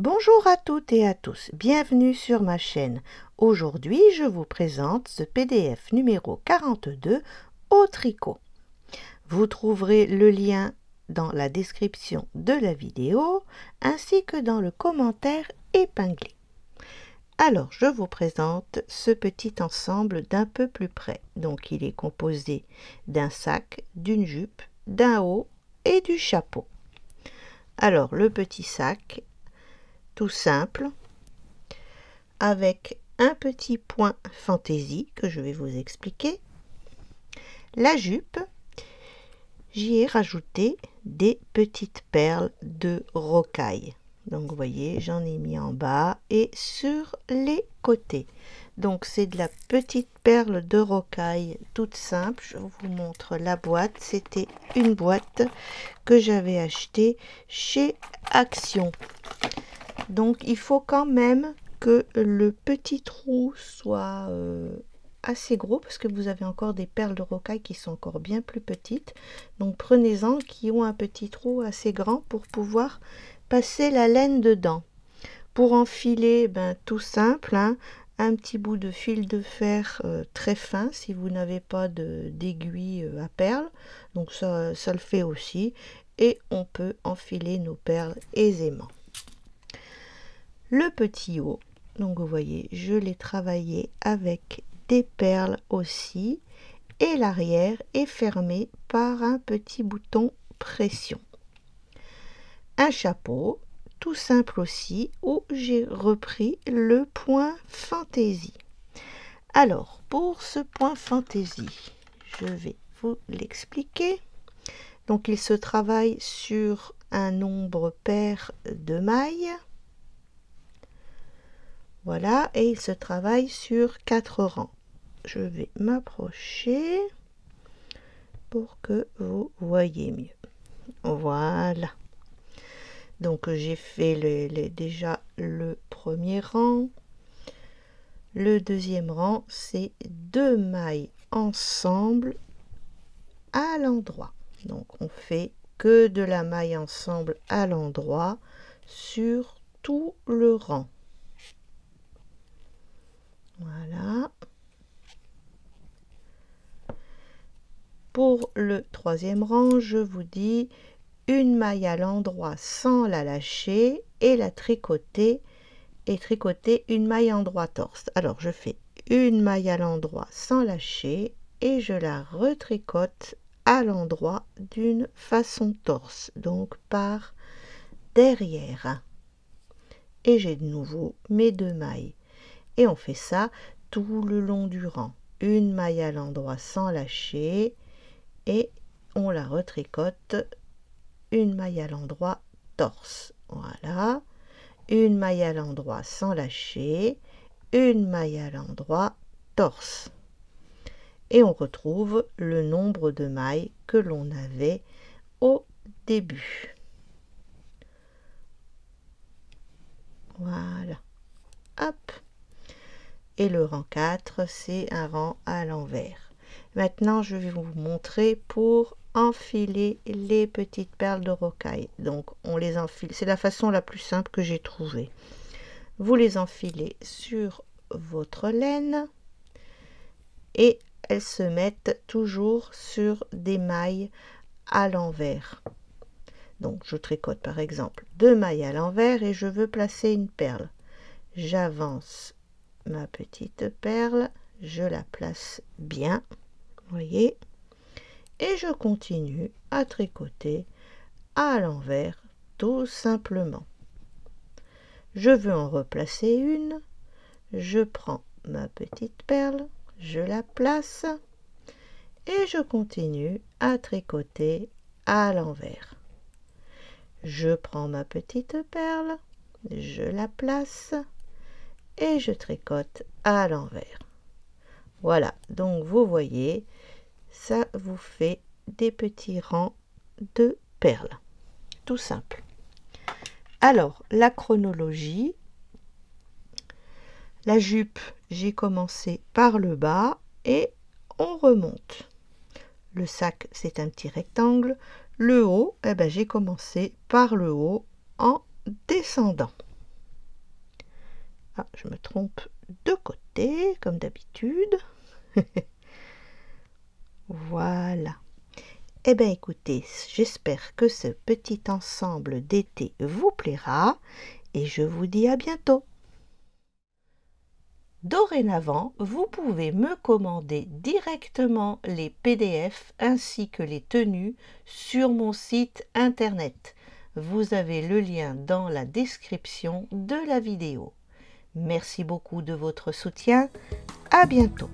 Bonjour à toutes et à tous, bienvenue sur ma chaîne. Aujourd'hui, je vous présente ce PDF numéro 42 au tricot. Vous trouverez le lien dans la description de la vidéo ainsi que dans le commentaire épinglé. Alors, je vous présente ce petit ensemble d'un peu plus près. Donc, il est composé d'un sac, d'une jupe, d'un haut et du chapeau. Alors, le petit sac, tout simple, avec un petit point fantaisie que je vais vous expliquer. La jupe, j'y ai rajouté des petites perles de rocaille. Donc vous voyez, j'en ai mis en bas et sur les côtés. Donc c'est de la petite perle de rocaille toute simple. Je vous montre la boîte. C'était une boîte que j'avais achetée chez Action. Donc il faut quand même que le petit trou soit assez gros parce que vous avez encore des perles de rocaille qui sont encore bien plus petites. Donc prenez-en qui ont un petit trou assez grand pour pouvoir passer la laine dedans. Pour enfiler, tout simple, hein, un petit bout de fil de fer très fin si vous n'avez pas d'aiguille à perles. Donc ça le fait aussi. Et on peut enfiler nos perles aisément. Le petit haut, donc vous voyez, je l'ai travaillé avec des perles aussi et l'arrière est fermé par un petit bouton pression. Un chapeau, tout simple aussi, où j'ai repris le point fantaisie. Alors, pour ce point fantaisie, je vais vous l'expliquer. Donc, il se travaille sur un nombre pair de mailles. Voilà, et il se travaille sur 4 rangs. Je vais m'approcher pour que vous voyez mieux. Voilà. Donc j'ai fait déjà le premier rang. Le deuxième rang, c'est 2 mailles ensemble à l'endroit. Donc on fait que de la maille ensemble à l'endroit sur tout le rang. Voilà. Pour le troisième rang, je vous dis une maille à l'endroit sans la lâcher et la tricoter et tricoter une maille endroit torse. Alors je fais une maille à l'endroit sans lâcher et je la retricote à l'endroit d'une façon torse, donc par derrière. Et j'ai de nouveau mes 2 mailles. Et on fait ça tout le long du rang. Une maille à l'endroit sans lâcher et on la retricote une maille à l'endroit torse. Voilà. Une maille à l'endroit sans lâcher, une maille à l'endroit torse. Et on retrouve le nombre de mailles que l'on avait au début. Voilà. Hop. Et le rang 4, c'est un rang à l'envers. Maintenant, je vais vous montrer pour enfiler les petites perles de rocaille. Donc, on les enfile. C'est la façon la plus simple que j'ai trouvée. Vous les enfilez sur votre laine et elles se mettent toujours sur des mailles à l'envers. Donc, je tricote par exemple 2 mailles à l'envers et je veux placer une perle. J'avance ma petite perle, je la place bien, voyez, et je continue à tricoter à l'envers tout simplement. Je veux en replacer une, je prends ma petite perle, je la place et je continue à tricoter à l'envers. Je prends ma petite perle, je la place et je tricote à l'envers. Voilà, donc vous voyez, ça vous fait des petits rangs de perles. Tout simple. Alors, la chronologie. La jupe, j'ai commencé par le bas et on remonte. Le sac, c'est un petit rectangle. Le haut, j'ai commencé par le haut en descendant. Ah, je me trompe de côté, comme d'habitude. Voilà. Eh bien, écoutez, j'espère que ce petit ensemble d'été vous plaira et je vous dis à bientôt. Dorénavant, vous pouvez me commander directement les PDF ainsi que les tenues sur mon site internet. Vous avez le lien dans la description de la vidéo. Merci beaucoup de votre soutien. À bientôt.